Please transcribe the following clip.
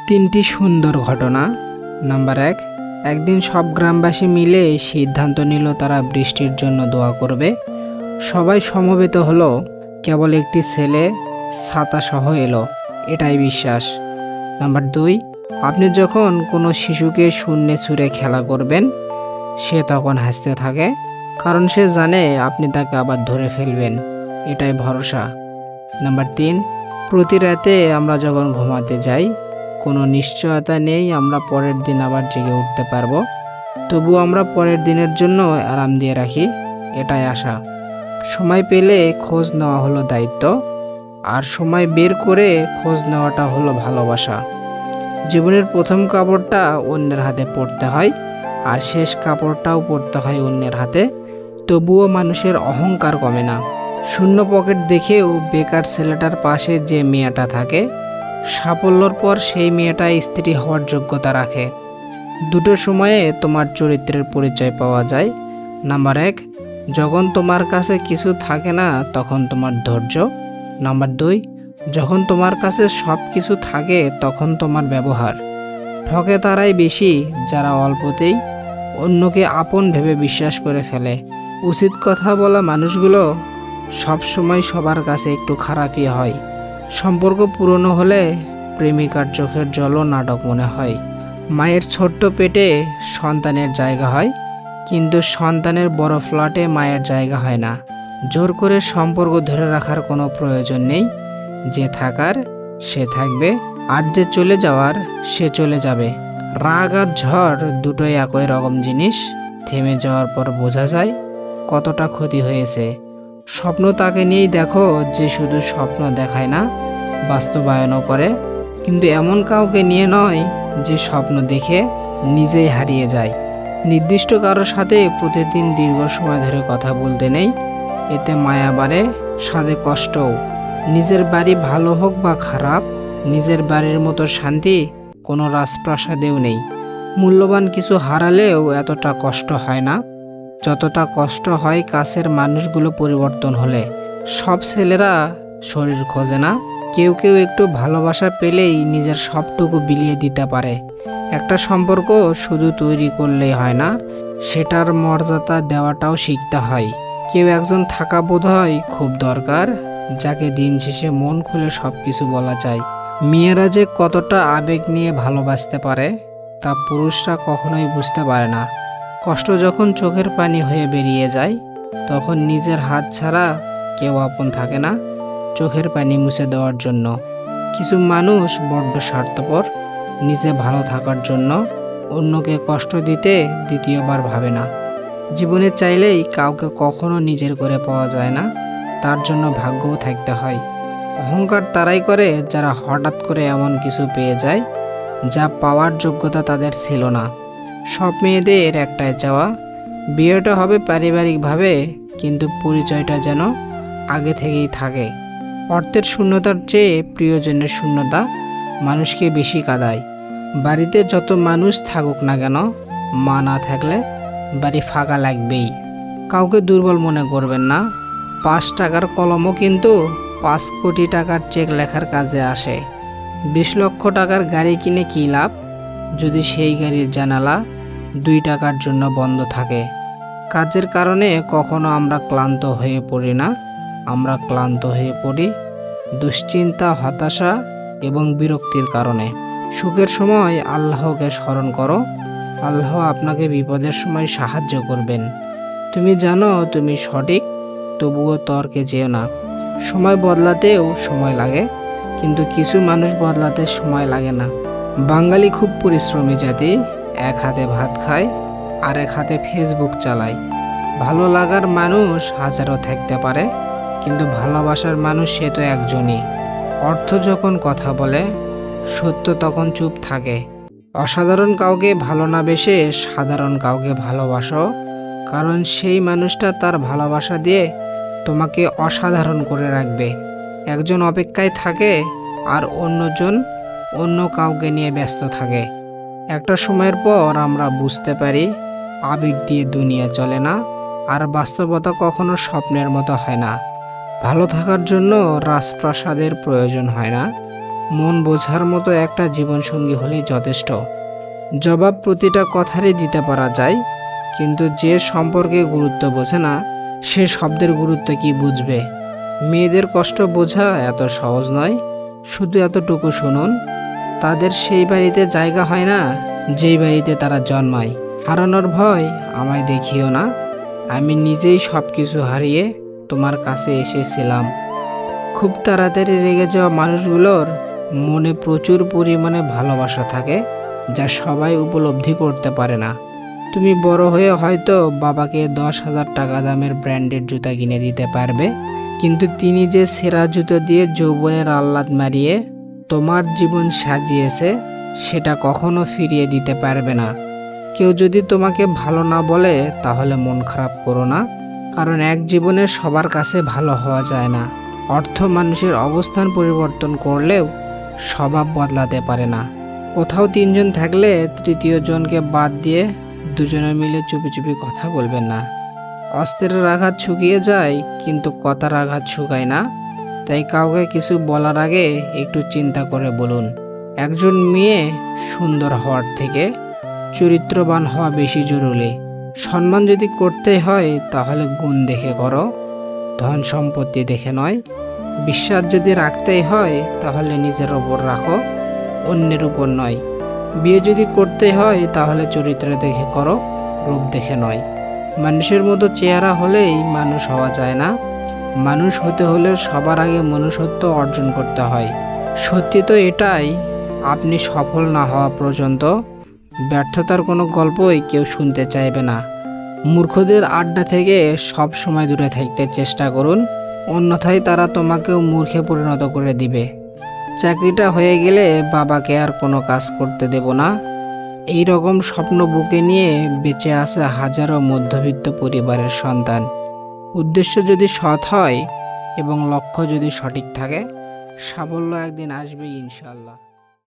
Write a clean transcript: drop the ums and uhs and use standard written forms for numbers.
তিনটি সুন্দর ঘটনা। নাম্বার ১, একদিন সব গ্রামবাসী মিলে সিদ্ধান্ত নিল তারা বৃষ্টির জন্য দোয়া করবে। সবাই সমবেত হলো, কেবল একটি ছেলে ছাতা সহ এলো, এটাই বিশ্বাস। নাম্বার ২, আপনি যখন কোনো শিশুকে শূন্যে ছুঁড়ে খেলা করবেন, সে তখন হাসতে থাকে, কারণ সে জানে আপনি তাকে আবার ধরে ফেলবেন, এটাই ভরসা। নাম্বার ৩, প্রতি রাতে আমরা যখন ঘুমাতে যাই, কোনো নিশ্চয়তা নেই আমরা পরের দিন আবার জেগে উঠতে পারবো, তবুও আমরা পরের দিনের জন্য আরাম দিয়ে রাখি, এটাই আশা। সময় পেলে খোঁজ নেওয়া হলো দায়িত্ব, আর সময় বের করে খোঁজ নেওয়াটা হলো ভালোবাসা। জীবনের প্রথম কাপড়টা অন্যের হাতে পড়তে হয়, আর শেষ কাপড়টাও পড়তে হয় অন্যের হাতে, তবুও মানুষের অহংকার কমে না। শূন্য পকেট দেখেও বেকার ছেলেটার পাশে যে মেয়েটা থাকে, সাফল্যর পর সেই মেয়েটা স্ত্রী হওয়ার যোগ্যতা রাখে। দুটো সময়ে তোমার চরিত্রের পরিচয় পাওয়া যায়। নাম্বার ১, যখন তোমার কাছে কিছু থাকে না তখন তোমার ধৈর্য। নাম্বার ২, যখন তোমার কাছে সব কিছু থাকে তখন তোমার ব্যবহার। ঠকে তারাই বেশি যারা অল্পতেই অন্যকে আপন ভেবে বিশ্বাস করে ফেলে। উচিত কথা বলা মানুষগুলো সবসময় সবার কাছে একটু খারাপই হয়। সম্পর্ক পুরনো হলে প্রেমিকার চোখের জলও নাটক মনে হয়। মায়ের ছোট্ট পেটে সন্তানের জায়গা হয়, কিন্তু সন্তানের বড় ফ্ল্যাটে মায়ের জায়গা হয় না। জোর করে সম্পর্ক ধরে রাখার কোনো প্রয়োজন নেই। যে থাকার সে থাকবে, আর যে চলে যাওয়ার সে চলে যাবে। রাগ আর ঝড় দুটোই একই রকম জিনিস। থেমে যাওয়ার পর বোঝা যায় কতটা ক্ষতি হয়েছে। স্বপ্ন তাকে নিয়েই দেখো যে শুধু স্বপ্ন দেখায় না, বাস্তবায়নও করে, কিন্তু এমন কাউকে নিয়ে নয় যে স্বপ্ন দেখে নিজেই হারিয়ে যায়। নির্দিষ্ট কারোর সাথে প্রতিদিন দীর্ঘ সময় ধরে কথা বলতে নেই, এতে মায়া বাড়ে, সাথে কষ্টও। নিজের বাড়ি ভালো হোক বা খারাপ, নিজের বাড়ির মতো শান্তি কোনো রাজপ্রাসাদেও নেই। মূল্যবান কিছু হারালেও এতটা কষ্ট হয় না যতটা কষ্ট হয় কাছের মানুষগুলো পরিবর্তন হলে। সব ছেলেরা শরীর খোঁজে না, কেউ কেউ একটু ভালোবাসা পেলেই নিজের সবটুকু বিলিয়ে দিতে পারে। একটা সম্পর্ক শুধু তৈরি করলেই হয় না, সেটার মর্যাদা দেওয়াটাও শিখতে হয়। কেউ একজন থাকা বোধহয় খুব দরকার, যাকে দিন শেষে মন খুলে সব কিছু বলা যায়। মেয়েরা যে কতটা আবেগ নিয়ে ভালোবাসতে পারে তা পুরুষরা কখনোই বুঝতে পারে না। কষ্ট যখন চোখের পানি হয়ে বেরিয়ে যায়, তখন নিজের হাত ছাড়া কেউ আপন থাকে না চোখের পানি মুছে দেওয়ার জন্য। কিছু মানুষ বড্ড স্বার্থপর, নিজে ভালো থাকার জন্য অন্যকে কষ্ট দিতে দ্বিতীয়বার ভাবে না। জীবনে চাইলেই কাউকে কখনো নিজের করে পাওয়া যায় না, তার জন্য ভাগ্যও থাকতে হয়। অহংকার তারাই করে যারা হঠাৎ করে এমন কিছু পেয়ে যায় যা পাওয়ার যোগ্যতা তাদের ছিল না। সব মেয়েদের একটাই চাওয়া, বিয়েটা হবে পারিবারিকভাবে, কিন্তু পরিচয়টা যেন আগে থেকেই থাকে। অর্থের শূন্যতার চেয়ে প্রিয়জনের শূন্যতা মানুষকে বেশি কাঁদায়। বাড়িতে যত মানুষ থাকুক না কেন, মা না থাকলে বাড়ি ফাঁকা লাগবেই। কাউকে দুর্বল মনে করবেন না। 5 টাকার কলমও কিন্তু 5 কোটি টাকার চেক লেখার কাজে আসে। 20 লক্ষ টাকার গাড়ি কিনে কী লাভ যদি সেই গাড়ির জানালা 2 টাকার জন্য বন্ধ থাকে। কাজের কারণে কখনো আমরা ক্লান্ত হয়ে পড়ি না, আমরা ক্লান্ত হয়ে পড়ি দুশ্চিন্তা, হতাশা এবং বিরক্তির কারণে। সুখের সময় আল্লাহকে স্মরণ করো, আল্লাহ আপনাকে বিপদের সময় সাহায্য করবেন। তুমি জানো তুমি সঠিক, তবুও তর্কে যেও না। সময় বদলাতেও সময় লাগে, কিন্তু কিছু মানুষ বদলাতে সময় লাগে না। বাঙালি খুব পরিশ্রমী জাতি, এক হাতে ভাত খায় আর এক হাতে ফেসবুক চালায়। ভালো লাগার মানুষ হাজারো থাকতে পারে, কিন্তু ভালোবাসার মানুষ সে তো একজনই। অর্থ যখন কথা বলে, সত্য তখন চুপ থাকে। অসাধারণ কাউকে ভালো না বেসে সাধারণ কাউকে ভালোবাসো, কারণ সেই মানুষটা তার ভালোবাসা দিয়ে তোমাকে অসাধারণ করে রাখবে। একজন অপেক্ষায় থাকে আর অন্যজন অন্য কাউকে নিয়ে ব্যস্ত থাকে। একটা সময়ের পর আমরা বুঝতে পারি আবেগ দিয়ে দুনিয়া চলে না, আর বাস্তবতা কখনো স্বপ্নের মতো হয় না। ভালো থাকার জন্য রাজপ্রাসাদের প্রয়োজন হয় না, মন বোঝার মতো একটা জীবনসঙ্গী হলেই যথেষ্ট। জবাব প্রতিটা কথারই দিতে পারা যায়, কিন্তু যে সম্পর্কে গুরুত্ব বোঝে না সে শব্দের গুরুত্ব কি বুঝবে? মেয়েদের কষ্ট বোঝা এত সহজ নয়। শুধু এতটুকু শুনুন, তাদের সেই বাড়িতে জায়গা হয় না যেই বাড়িতে তারা জন্মায়। হারানোর ভয় আমায় দেখিও না, আমি নিজেই সব কিছু হারিয়ে তোমার কাছে এসেছিলাম। খুব তাড়াতাড়ি রেগে যাওয়া মানুষগুলোর মনে প্রচুর পরিমাণে ভালোবাসা থাকে, যা সবাই উপলব্ধি করতে পারে না। তুমি বড় হয়ে হয়তো বাবাকে 10,000 টাকা দামের ব্র্যান্ডেড জুতা কিনে দিতে পারবে, কিন্তু তিনি যে সেরা জুতো দিয়ে যৌবনের আহ্লাদ মারিয়ে তোমার জীবন সাজিয়েছে সেটা কখনো ফিরিয়ে দিতে পারবে না। কেউ যদি তোমাকে ভালো না বলে তাহলে মন খারাপ করো না, কারণ এক জীবনে সবার কাছে ভালো হওয়া যায় না। অর্থ মানুষের অবস্থান পরিবর্তন করলেও স্বভাব বদলাতে পারে না। কোথাও তিনজন থাকলে তৃতীয় জনকে বাদ দিয়ে দুজনে মিলে চুপি চুপি কথা বলবেন না। অস্ত্রের আঘাত শুকিয়ে যায়, কিন্তু কথার আঘাত শুকায় না। তাই কাউকে কিছু বলার আগে একটু চিন্তা করে বলুন। একজন মেয়ে সুন্দর হওয়ার থেকে চরিত্রবান হওয়া বেশি জরুরি। সম্মান যদি করতে হয় তাহলে গুণ দেখে করো, ধন সম্পত্তি দেখে নয়। বিশ্বাস যদি রাখতেই হয় তাহলে নিজের ওপর রাখো, অন্যের উপর নয়। বিয়ে যদি করতে হয় তাহলে চরিত্র দেখে করো, রূপ দেখে নয়। মানুষের মতো চেহারা হলেই মানুষ হওয়া যায় না। মানুষ হতে হলে সবার আগে মনুষ্যত্ব অর্জন করতে হয়। সত্যি তো এটাই, আপনি সফল না হওয়া পর্যন্ত ব্যর্থতার কোনো গল্পই কেউ শুনতে চাইবে না। মূর্খদের আড্ডা থেকে সব সময় দূরে থাকতে চেষ্টা করুন, অন্যথায় তারা তোমাকেও মূর্খে পরিণত করে দিবে। চাকরিটা হয়ে গেলে বাবাকে আর কোনো কাজ করতে দেব না, এই রকম স্বপ্ন বুকে নিয়ে বেঁচে আছে হাজারো মধ্যবিত্ত পরিবারের সন্তান। উদ্দেশ্য যদি সৎ হয় এবং লক্ষ্য যদি সঠিক থাকে, সাফল্য একদিন আসবেই ইনশাআল্লাহ।